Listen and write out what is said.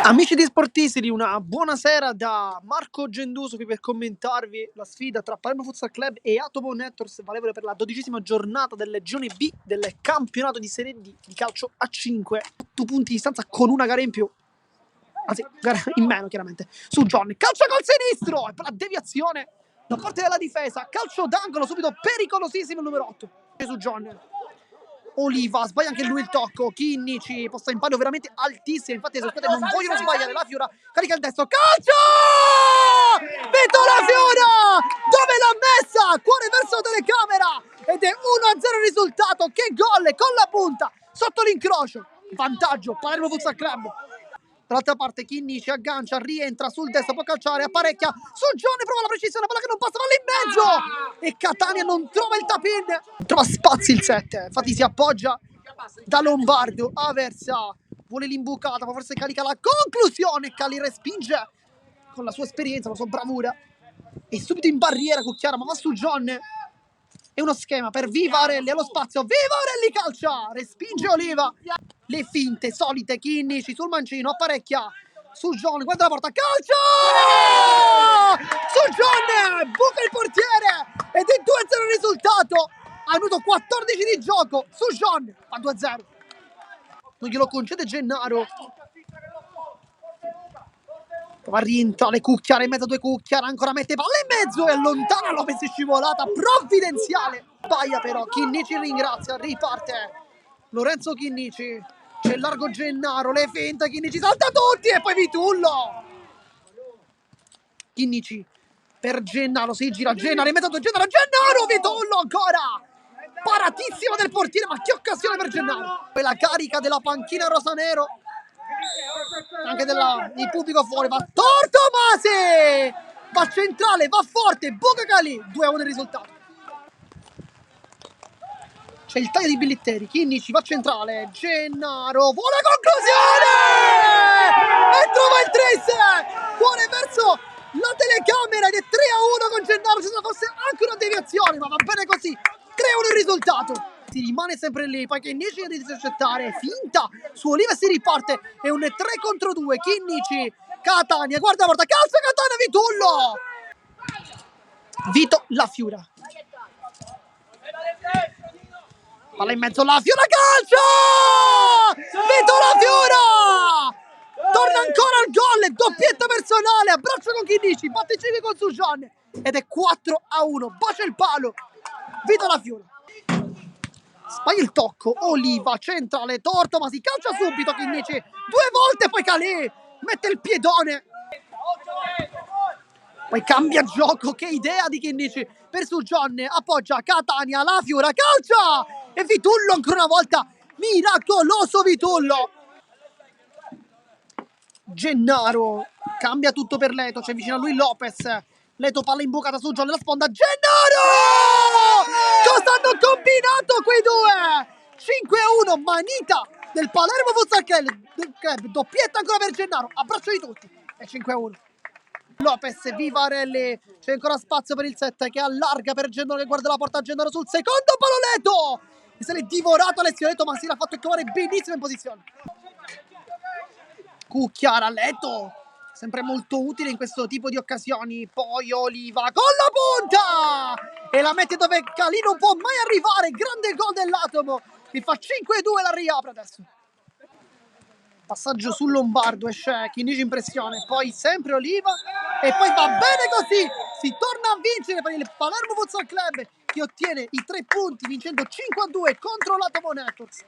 Amici di Sportissimi, una buonasera da Marco Genduso qui per commentarvi la sfida tra Palermo Futsal Club e Atomo Networks, valevole per la 12ª giornata del girone B del campionato di Serie D di calcio a 5, 8 punti di distanza con una gara in più, anzi gara in meno chiaramente, su John. Calcio col sinistro e per la deviazione da parte della difesa, calcio d'angolo subito pericolosissimo il numero 8 su John. Oliva, sbaglia anche lui il tocco, Chinnici, posta in palio veramente altissima, infatti le squadre non vogliono sbagliare, la Fiora carica il destro, calcio! Vito La Fiora! Dove l'ha messa? Cuore verso telecamera ed è 1-0 il risultato, che gol con la punta, sotto l'incrocio, vantaggio Palermo Futsal Club. Dall'altra parte Chinnici aggancia, rientra sul destro, può calciare, apparecchia, su Gione prova la precisione, palla che non passa, va lì in mezzo! E Catania non trova il tap-in, trova spazi il 7, infatti si appoggia da Lombardo, Aversa, vuole l'imbucata, ma forse carica la conclusione, Cali respinge con la sua esperienza, la sua bravura, e subito in barriera Cucchiara, ma va su John. È uno schema per Vivarelli allo spazio, Vivarelli calcia, respinge Oliva, le finte solite, Chinnici sul mancino, apparecchia su John, guarda la porta, calcio! Su John, buca il portiere ed è 2-0 il risultato, ha minuto 14 di gioco, su John, fa 2-0, non glielo concede Gennaro. Va a rientrare Cucchiara in mezzo a due, Cucchiara ancora mette palla in mezzo e allontana Lopez, scivolata provvidenziale, sbaglia però, Chinnici ringrazia, riparte Lorenzo Chinnici, c'è largo Gennaro, le finte, Chinnici salta tutti e poi Vitullo, Chinnici per Gennaro, si gira Gennaro in mezzo a due, Gennaro, Vitullo ancora, paratissima del portiere, ma che occasione per Gennaro, poi la carica della panchina rosanero, anche del pubblico fuori, va Tortomasi, va centrale, va forte, buca Calì, 2-1 il risultato. C'è il taglio di Billitteri, Chinnici va centrale, Gennaro vuole conclusione e trova il tris, cuore verso la telecamera ed è 3-1 con Gennaro, ci fosse anche una deviazione, ma va bene così, 3-1 il risultato. Si rimane sempre lì, poi Chinnici deve intercettare, finta su Oliva e si riparte, è un 3 contro 2, Chinnici, Catania, guarda la porta, calcio Catania, Vitullo, Vito La Fiora, palla in mezzo, La Fiora calcio, Vito La Fiora, torna ancora al gol, doppietta personale, abbraccio con Chinnici, batte 5 con Sujan ed è 4-1, bacia il palo, Vito La Fiora. Sbaglia il tocco, Oliva, centrale, torto, ma si calcia subito Chinnici, 2 volte, poi Calì, mette il piedone, poi cambia gioco, che idea di Chinnici, per Sujon, appoggia Catania, La Fiora, calcia, e Vitullo ancora una volta, miracoloso Vitullo. Gennaro, cambia tutto per Leto, c'è vicino a lui Lopez, Leto palla imbucata su John, la sponda, Gennaro! Cosa hanno combinato quei due? 5-1, manita del Palermo Futsal Club, doppietta ancora per Gennaro, abbraccio di tutti, e 5-1. Lopez, Vivarelli, c'è ancora spazio per il 7 che allarga per Gennaro che guarda la porta, Gennaro sul secondo palo, Leto! E se l'è divorato Alessio Leto, ma si l'ha fatto trovare benissimo in posizione. Cucchiara, Leto, sempre molto utile in questo tipo di occasioni, poi Oliva con la punta e la mette dove Calì non può mai arrivare, grande gol dell'Atomo, che fa 5-2, la riapre adesso. Passaggio sul Lombardo, esce Chinnici in pressione, poi sempre Oliva e poi va bene così, si torna a vincere per il Palermo Futsal Club che ottiene i 3 punti vincendo 5-2 contro l'Atomo Networks.